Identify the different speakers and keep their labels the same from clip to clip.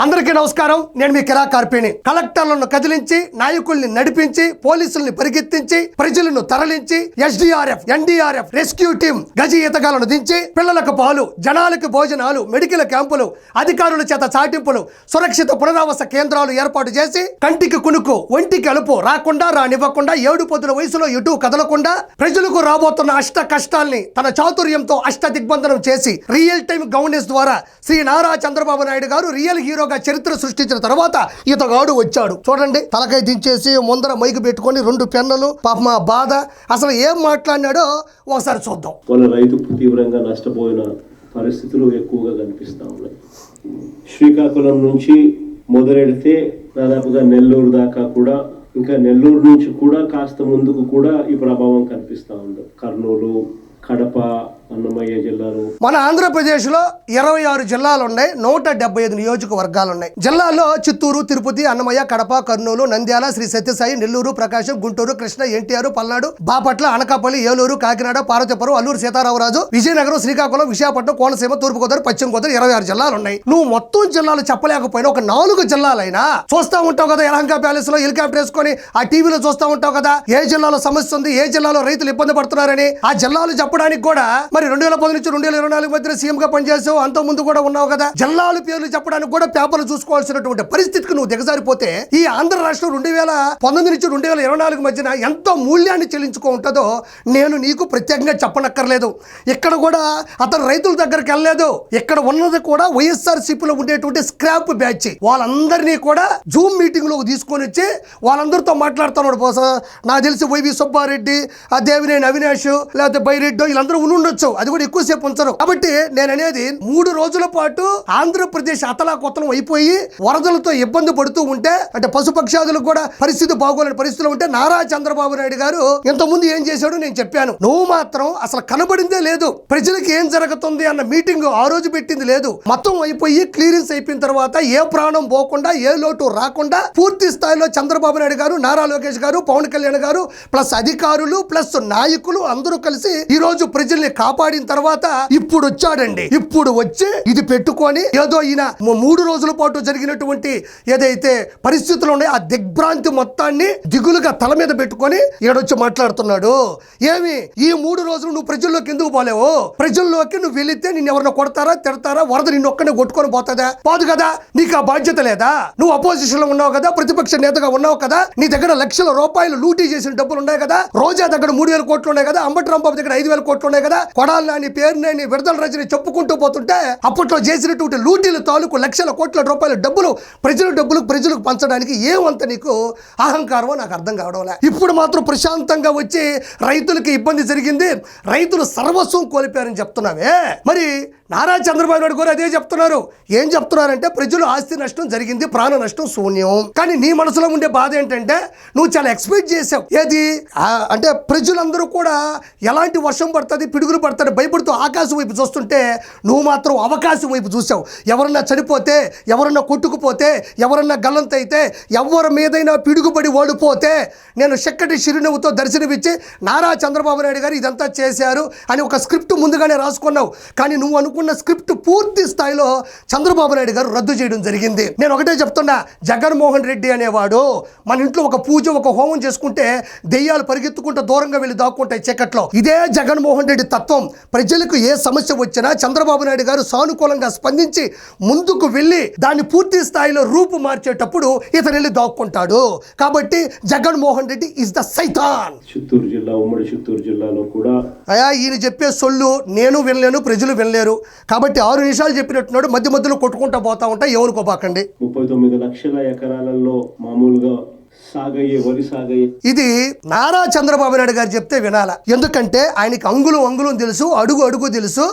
Speaker 1: అందరికీ నమస్కారం. నేను మీ కిరా కార్పేని. కలెక్టర్లను కదిలించి, నాయకుల్ని నడిపించి, పోలీసుల్ని పరిగెత్తించి, ప్రజలను తరలించి, ఎస్డీఆర్ఎఫ్, ఎన్డీఆర్ఎఫ్, రెస్క్యూ టీం, గజ ఈతగాలను దించి, పిల్లలకు పాలు, జనాలకు భోజనాలు, మెడికల్ క్యాంపులు, అధికారుల చేత చాటింపులు, సురక్షిత పునరావాస కేంద్రాలు ఏర్పాటు చేసి, కంటికి కునుకు, ఒంటికి అలుపు రాకుండా రానివ్వకుండా, 7 పొద్దుల వయసులో ఎటు కదలకుండా ప్రజలకు రాబోతున్న అష్ట కష్టాల్ని తన చాతుర్యంతో అష్ట దిగ్బంధనం చేసి, రియల్ టైం గవర్నెన్స్ ద్వారా శ్రీ నారా చంద్రబాబు నాయుడు గారు రియల్ హీరోగా చరిత్ర సృష్టించిన తర్వాత ఇతగాడు వచ్చాడు. చూడండి, తలకాయ దించేసి ముందర మైకు పెట్టుకొని 2 పెన్నులు, పాప మా బాధ, అసలు ఏం మాట్లాడినాడో ఒకసారి చూద్దాం.
Speaker 2: వాళ్ళ రైతు తీవ్రంగా నష్టపోయిన పరిస్థితులు ఎక్కువగా కనిపిస్తా ఉన్నాయి. శ్రీకాకుళం నుంచి మొదలెడితే దాదాపుగా నెల్లూరు దాకా కూడా, ఇంకా నెల్లూరు నుంచి కూడా కాస్త ముందుకు కూడా ఈ ప్రభావం కనిపిస్తా ఉంది. కర్నూలు, కడప, అన్నమయ్య జిల్లాలు.
Speaker 1: మన ఆంధ్రప్రదేశ్ లో 26 జిల్లాలు ఉన్నాయి, 175 నియోజకవర్గాలు ఉన్నాయి. జిల్లాల్లో చిత్తూరు, తిరుపతి, అన్నమయ్య, కడప, కర్నూలు, నంద్యాల, శ్రీ సత్యసాయి, నెల్లూరు, ప్రకాశం, గుంటూరు, కృష్ణ, ఎన్టీఆర్, పల్నాడు, బాపట్ల, అనకాపల్లి, ఏలూరు, కాకినాడ, పార్వతీపురం, అల్లూరు సీతారామరాజు, విజయనగరం, శ్రీకాకుళం, విశాఖపట్నం, కోనసీమ, తూర్పుగోదావరి, పశ్చిమ గోదావరి 26 జిల్లాలు ఉన్నాయి. నువ్వు మొత్తం జిల్లాలు చెప్పలేకపోయినా ఒక 4 జిల్లాలైనా చూస్తా ఉంటావు కదా. యలహంక ప్యాలెస్ లో హెలికాప్టర్ వేసుకొని ఆ టీవీలో చూస్తా ఉంటావు కదా, ఏ జిల్లాలో సమస్య ఉంది, ఏ జిల్లాలో రైతులు ఇబ్బంది పడుతున్నారని. ఆ జిల్లాలు చెప్పడానికి కూడా మరి 2010 నుంచి 2024 మధ్య సీఎం గా పనిచేసావు, అంత ముందు కూడా ఉన్నావు కదా. జిల్లాల పేర్లు చెప్పడానికి కూడా పేపర్లు చూసుకోవాల్సినటువంటి పరిస్థితికి నువ్వు దిగజారిపోతే ఈ ఆంధ్ర రాష్ట్రం 2019 నుంచి 2024 మధ్యన ఎంతో మూల్యాన్ని చెల్లించుకో ఉంటుందో నేను నీకు ప్రత్యేకంగా చెప్పనక్కర్లేదు. ఇక్కడ కూడా అతను రైతుల దగ్గరికి వెళ్ళలేదు. ఇక్కడ ఉన్నది కూడా వైఎస్ఆర్సీపీలో ఉండేటువంటి స్క్రాప్ బ్యాచ్, వాళ్ళందరినీ కూడా జూమ్ మీటింగ్ లోకి తీసుకొని వచ్చి వాళ్ళందరితో మాట్లాడుతున్నాడు. నాకు తెలిసి వైవి సుబ్బారెడ్డి, ఆ దేవినేని అవినాష్, లేకపోతే బైరెడ్డి, వీళ్ళందరూ ఉండొచ్చు. అది కూడా ఎక్కువసేపు ఉంచరు. కాబట్టి నేను అనేది 3 రోజుల పాటు ఆంధ్రప్రదేశ్ అతలాకుతలం అయిపోయి వరదలతో ఇబ్బంది పడుతూ ఉంటే, అంటే పశుపక్షాదులకు కూడా పరిస్థితి బాగోలేని పరిస్థితులు ఉంటే నారా చంద్రబాబు నాయుడు గారు ఇంతకుముందు ఏం చేశాడో నేను చెప్పాను. నువ్వు మాత్రం అసలు కనబడిందే లేదు. ప్రజలకు ఏం జరుగుతుంది అన్న మీటింగ్ ఆ రోజు పెట్టింది లేదు. మొత్తం అయిపోయి క్లియరెన్స్ అయిపోయిన తర్వాత ఏ ప్రాణం పోకుండా, ఏ లోటు రాకుండా పూర్తి స్థాయిలో చంద్రబాబు నాయుడు గారు, నారా లోకేష్ గారు, పవన్ కళ్యాణ్ గారు ప్లస్ అధికారులు ప్లస్ నాయకులు అందరూ కలిసి ఈ రోజు ప్రజల్ని కాపాడిన తర్వాత ఇప్పుడు వచ్చాడండి. ఇప్పుడు వచ్చి ఇది పెట్టుకొని ఏదో ఈయన 3 రోజుల పాటు జరిగినటువంటి ఏదైతే పరిస్థితులు ఉన్నాయో ఆ దిగ్భ్రాంతి మొత్తాన్ని దిగులుగా తల మీద పెట్టుకొని ఈడొచ్చి మాట్లాడుతున్నాడు. ఏమి ఈ 3 రోజులు నువ్వు ప్రజల్లోకి ఎందుకు పోలేవు? ప్రజల్లోకి నువ్వు వెళితే నిన్ను ఎవరిని కొడతారా, తిడతారా, వరద నిన్ను ఒక్కనే కొట్టుకొని పోతుందా? పోదు కదా. నీకు ఆ బాధ్యత లేదా? నువ్వు అపోజిషన్ లో ఉన్నావు కదా, ప్రతిపక్ష నేతగా ఉన్నావు కదా, నీ దగ్గర లక్షల రూపాయలు లూటీ చేసిన డబ్బులు ఉన్నాయి కదా, రోజా దగ్గర 3000 కోట్లు ఉన్నాయి కదా, అంబటి రాంబాబు దగ్గర 5000 కోట్లు ఉన్నాయి కదా, కొడాలని పేరుని విడుదల రజని చెప్పుకుంటూ పోతుంటే అప్పట్లో చేసినటువంటి లూటీల తాలూకు లక్షల కోట్ల రూపాయల డబ్బులు ప్రజలకు పంచడానికి ఏమంత నీకు అహంకారమో నాకు అర్థం కావడంలే. ఇప్పుడు మాత్రం ప్రశాంతంగా వచ్చి రైతులకి ఇబ్బంది జరిగింది, రైతులు సర్వస్వం కోల్పోయారని చెప్తున్నావే. మరి నారా చంద్రబాబు నాయుడు గారు అదే చెప్తున్నారు. ఏం చెప్తున్నారంటే ప్రజలు ఆస్తి నష్టం జరిగింది, ప్రాణ నష్టం శూన్యం. కానీ నీ మనసులో ఉండే బాధ ఏంటంటే నువ్వు చాలా ఎక్స్పెక్ట్ చేసావు. ఏది అంటే ప్రజలందరూ కూడా ఎలాంటి వర్షం పడుతుంది, పిడుగులు పడుతుంది భయపడుతూ ఆకాశం వైపు చూస్తుంటే నువ్వు మాత్రం అవకాశం వైపు చూసావు. ఎవరన్నా చనిపోతే, ఎవరన్నా కొట్టుకుపోతే, ఎవరన్నా గల్లంతైతే, ఎవరి మీదైనా పిడుగుపడి ఓడిపోతే నేను చక్కటి చిరునవ్వుతో దర్శనమిచ్చి నారా చంద్రబాబు నాయుడు గారు ఇదంతా చేశారు అని ఒక స్క్రిప్ట్ ముందుగానే రాసుకున్నావు. కానీ నువ్వు అనుకున్న స్క్రిప్ట్ పూర్తి స్థాయిలో చంద్రబాబు నాయుడు గారు రద్దు చేయడం జరిగింది. నేను ఒకటే చెప్తున్నా, జగన్మోహన్ రెడ్డి అనేవాడు మన ఇంట్లో ఒక పూజ, ఒక హోమం చేసుకుంటే దెయ్యాలు పరిగెత్తుకుంటూ దూరంగా వెళ్ళి దాక్కుంటాయి చీకట్లో. ఇదే జగన్మోహన్ రెడ్డి తత్వం. ప్రజలకు ఏ సమస్య వచ్చినా చంద్రబాబు నాయుడు గారు సానుకూలంగా స్పందించి ముందుకు వెళ్ళి దాన్ని పూర్తి స్థాయిలో రూపు మార్చేటప్పుడు ఇతను వెళ్ళి దాక్కుంటాడు. కాబట్టి జగన్మోహన్ రెడ్డి ఇస్ ద సైతాన్.
Speaker 2: చిత్తూరు జిల్లా, ఉమ్మడి చిత్తూరు జిల్లాలో కూడా
Speaker 1: ఈయన చెప్పే సొల్లు నేను వినలేను, ప్రజలు వినలేరు. కాబట్టి 6 నిమిషాలు చెప్పినట్టున్నాడు, మధ్య మధ్యలో కొట్టుకుంటా పోతా ఉంటా, ఎవరుకోబాకండి.
Speaker 2: 39 లక్షల ఎకరాలలో మామూలుగా
Speaker 1: ఇది నారా చంద్రబాబు నాయుడు గారు చెప్తే వినాల. ఎందుకంటే ఆయనకి అంగుళం తెలుసు, అడుగు తెలుసు,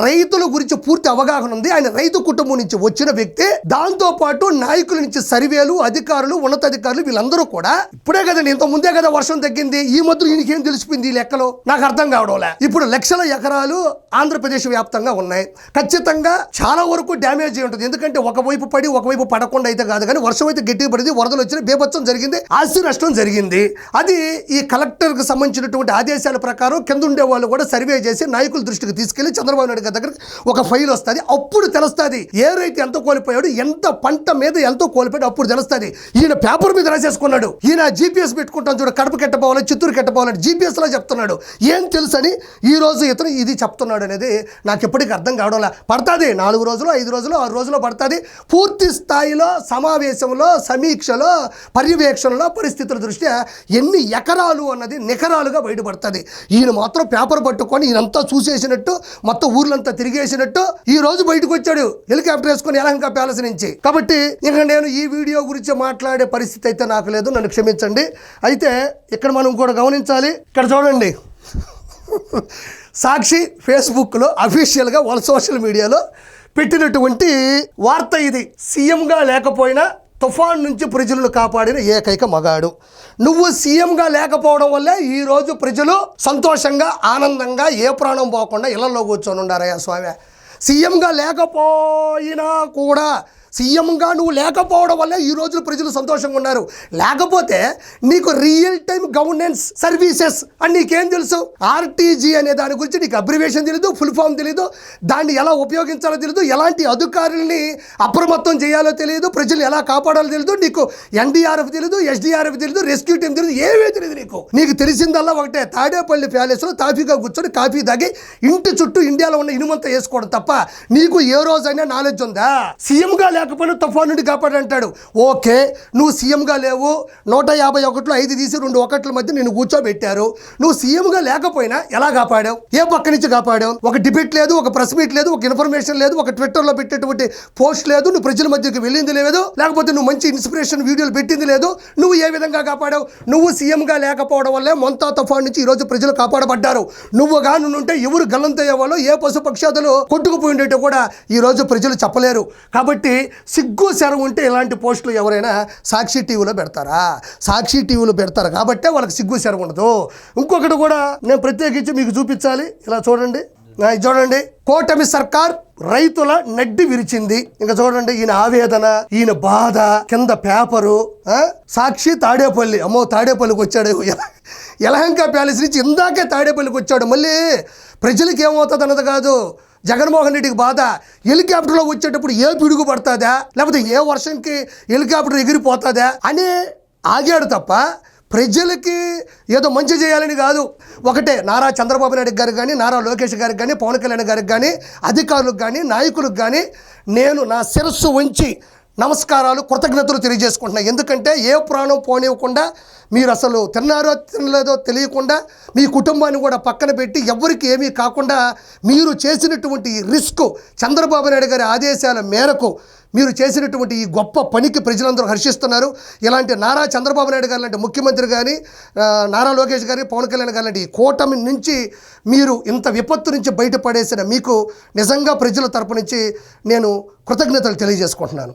Speaker 1: రైతుల గురించి పూర్తి అవగాహన ఉంది. ఆయన రైతు కుటుంబం నుంచి వచ్చిన వ్యక్తి. దాంతో పాటు నాయకుల నుంచి సర్వేలు, అధికారులు, ఉన్నతాధికారులు వీళ్ళందరూ కూడా ఇప్పుడే కదండి, ఇంత ముందే కదా వర్షం తగ్గింది. ఈ మధ్య ఈయనకేం తెలిసిపోయింది ఈ లెక్కలో నాకు అర్థం కావడంలే. ఇప్పుడు లక్షల ఎకరాలు ఆంధ్రప్రదేశ్ వ్యాప్తంగా ఉన్నాయి. ఖచ్చితంగా చాలా వరకు డ్యామేజ్ అయి ఉంటుంది. ఎందుకంటే ఒకవైపు పడి ఒకవైపు పడకుండా అయితే కాదు, కానీ వర్షం అయితే గట్టిగా పడింది, వరదలు వచ్చిన బీభత్సం జరిగింది, ఆస్తి నష్టం జరిగింది. అది ఈ కలెక్టర్కి సంబంధించినటువంటి ఆదేశాల ప్రకారం కింద ఉండే వాళ్ళు కూడా సర్వే చేసి నాయకుల దృష్టికి తీసుకెళ్లి చంద్రబాబు నాయుడు గారి దగ్గర ఒక ఫైల్ వస్తుంది. అప్పుడు తెలుస్తుంది ఏ రైతు ఎంత కోల్పోయాడు, ఎంత పంట మీద ఎంతో కోల్పోయాడు, అప్పుడు తెలుస్తుంది. ఈయన పేపర్ మీద రాసేసుకున్నాడు. ఈయన జీపీఎస్ పెట్టుకుంటాను చూడు, కడప కెట్టపోవాలి, చిత్తూరు కెట్టపోవాలని జీపీఎస్ లా చెప్తున్నాడు. ఏం తెలుసని ఈ రోజు ఇతను ఇది చెప్తున్నాడు అనేది నాకు ఎప్పటికీ అర్థం కావడంలా. పడుతుంది 4 రోజులు 5 రోజులు 6 రోజులు పడుతుంది. పూర్తి స్థాయిలో సమావేశంలో సమీక్షలో పర్యవేక్షణలో పరిస్థితుల దృష్ట్యా ఎన్ని ఎకరాలు అన్నది నికరాలుగా బయటపడుతుంది. ఈయన మాత్రం పేపర్ పట్టుకొని ఈయనంతా చూసేసినట్టు మొత్తం ఊర్లంతా తిరిగేసినట్టు ఈ రోజు బయటకు వచ్చాడు హెలికాప్టర్ వేసుకొని యలహంక ప్యాలెస్ నుంచి. కాబట్టి ఇంకా నేను ఈ వీడియో గురించి మాట్లాడే పరిస్థితి అయితే నాకు లేదు, నన్ను క్షమించండి. అయితే ఇక్కడ మనం కూడా గమనించాలి. ఇక్కడ చూడండి, సాక్షి ఫేస్బుక్లో అఫీషియల్గా వాళ్ళ సోషల్ మీడియాలో పెట్టినటువంటి వార్త ఇది. సీఎంగా లేకపోయినా తుఫాన్ నుంచి ప్రజలను కాపాడిన ఏకైక మగాడు. నువ్వు సీఎంగా లేకపోవడం వల్లే ఈరోజు ప్రజలు సంతోషంగా ఆనందంగా ఏ ప్రాణం పోకుండా ఇళ్లలో కూర్చొని ఉండారయ్యా స్వామి. సీఎంగా లేకపోయినా కూడా సీఎంగా నువ్వు లేకపోవడం వల్ల ఈ రోజు ప్రజలు సంతోషంగా ఉన్నారు. లేకపోతే నీకు రియల్ టైం గవర్నెన్స్ సర్వీసెస్ అని నీకేం తెలుసు? ఆర్టీజీ అనే దాని గురించి నీకు అబ్రివేషన్ తెలీదు, ఫుల్ ఫామ్ తెలీదు, దాన్ని ఎలా ఉపయోగించాలో తెలీదు, ఎలాంటి అధికారుల్ని అప్రమత్తం చేయాలో తెలియదు, ప్రజలు ఎలా కాపాడాలో తెలియదు, నీకు ఎన్డీఆర్ఎఫ్ తెలీదు, ఎస్డీఆర్ఎఫ్ తెలీదు, రెస్క్యూ టీం తెలీదు, ఏమీ తెలియదు నీకు. నీకు తెలిసిందల్లా ఒకటే, తాడేపల్లి ప్యాలెస్లో తాఫీగా కూర్చొని కాఫీ తాగి ఇంటి చుట్టూ ఇండియాలో ఉన్న ఇనుమంతా వేసుకోవడం తప్ప నీకు ఏ రోజైనా నాలెడ్జ్ ఉందా? సీఎంగా లేకపోయినా తుఫాన్ నుండి కాపాడంటాడు. ఓకే, నువ్వు సీఎంగా లేవు, 151లో 5 తీసి 2 1 మధ్య నిన్ను కూర్చోబెట్టారు. నువ్వు సీఎంగా లేకపోయినా ఎలా కాపాడావు? ఏ పక్క నుంచి కాపాడావు? ఒక డిబేట్ లేదు, ఒక ప్రెస్ మీట్ లేదు, ఒక ఇన్ఫర్మేషన్ లేదు, ఒక ట్విట్టర్లో పెట్టేటువంటి పోస్ట్ లేదు, నువ్వు ప్రజల మధ్యకి వెళ్ళింది లేదు, లేకపోతే నువ్వు మంచి ఇన్స్పిరేషన్ వీడియోలు పెట్టింది లేదు. నువ్వు ఏ విధంగా కాపాడావు? నువ్వు సీఎంగా లేకపోవడం వల్లే మొంతా తుఫాన్ నుంచి ఈరోజు ప్రజలు కాపాడబడ్డారు. నువ్వు గానుంటే ఎవరు గల్లంతయ్యేవాళ్ళు, ఏ పశు పక్షాదులు కొట్టుకుపోయి ఉండేటో కూడా ఈరోజు ప్రజలు చెప్పలేరు. కాబట్టి సిగ్గు శరం ఉంటే ఇలాంటి పోస్టులు ఎవరైనా సాక్షి టీవీలో పెడతారా? సాక్షి టీవీలో పెడతారు కాబట్టే వాళ్ళకి సిగ్గు శరం ఉండదు. ఇంకొకటి కూడా నేను ప్రత్యేకించి మీకు చూపించాలి. ఇలా చూడండి, చూడండి, కూటమి సర్కార్ రైతుల నడ్డి విరిచింది. ఇంకా చూడండి, ఈయన ఆవేదన, ఈయన బాధ, కింద పేపరు. సాక్షి తాడేపల్లి, అమ్మో తాడేపల్లికి వచ్చాడు, యలహంక ప్యాలెస్ నుంచి ఇందాకే తాడేపల్లికి వచ్చాడు. మళ్ళీ ప్రజలకి ఏమవుతుంది అన్నది కాదు, జగన్మోహన్ రెడ్డికి బాధ. హెలికాప్టర్లో వచ్చేటప్పుడు ఏ పిడుగు పడుతుందా, లేకపోతే ఏ వర్షంకి హెలికాప్టర్ ఎగిరిపోతుందా అని ఆగాడు తప్ప ప్రజలకి ఏదో మంచి చేయాలని కాదు. ఒకటే, నారా చంద్రబాబు నాయుడు గారికి కానీ, నారా లోకేష్ గారికి కానీ, పవన్ కళ్యాణ్ గారికి కానీ, అధికారులకు కానీ, నాయకులకు కానీ నేను నా శిరస్సు వంచి నమస్కారాలు, కృతజ్ఞతలు తెలియజేసుకుంటున్నాను. ఎందుకంటే ఏ ప్రాణం పోనివ్వకుండా, మీరు అసలు తిన్నారో తినలేదో తెలియకుండా, మీ కుటుంబాన్ని కూడా పక్కన పెట్టి ఎవరికి ఏమీ కాకుండా మీరు చేసినటువంటి రిస్క్, చంద్రబాబు నాయుడు గారి ఆదేశాల మేరకు మీరు చేసినటువంటి ఈ గొప్ప పనికి ప్రజలందరూ హర్షిస్తున్నారు. ఇలాంటి నారా చంద్రబాబు నాయుడు గారు లాంటి ముఖ్యమంత్రి కానీ, నారా లోకేష్ గారి, పవన్ కళ్యాణ్ గారు లాంటి ఈ కూటమి నుంచి మీరు ఇంత విపత్తు నుంచి బయటపడేసిన మీకు నిజంగా ప్రజల తరపు నుంచి నేను కృతజ్ఞతలు తెలియజేసుకుంటున్నాను.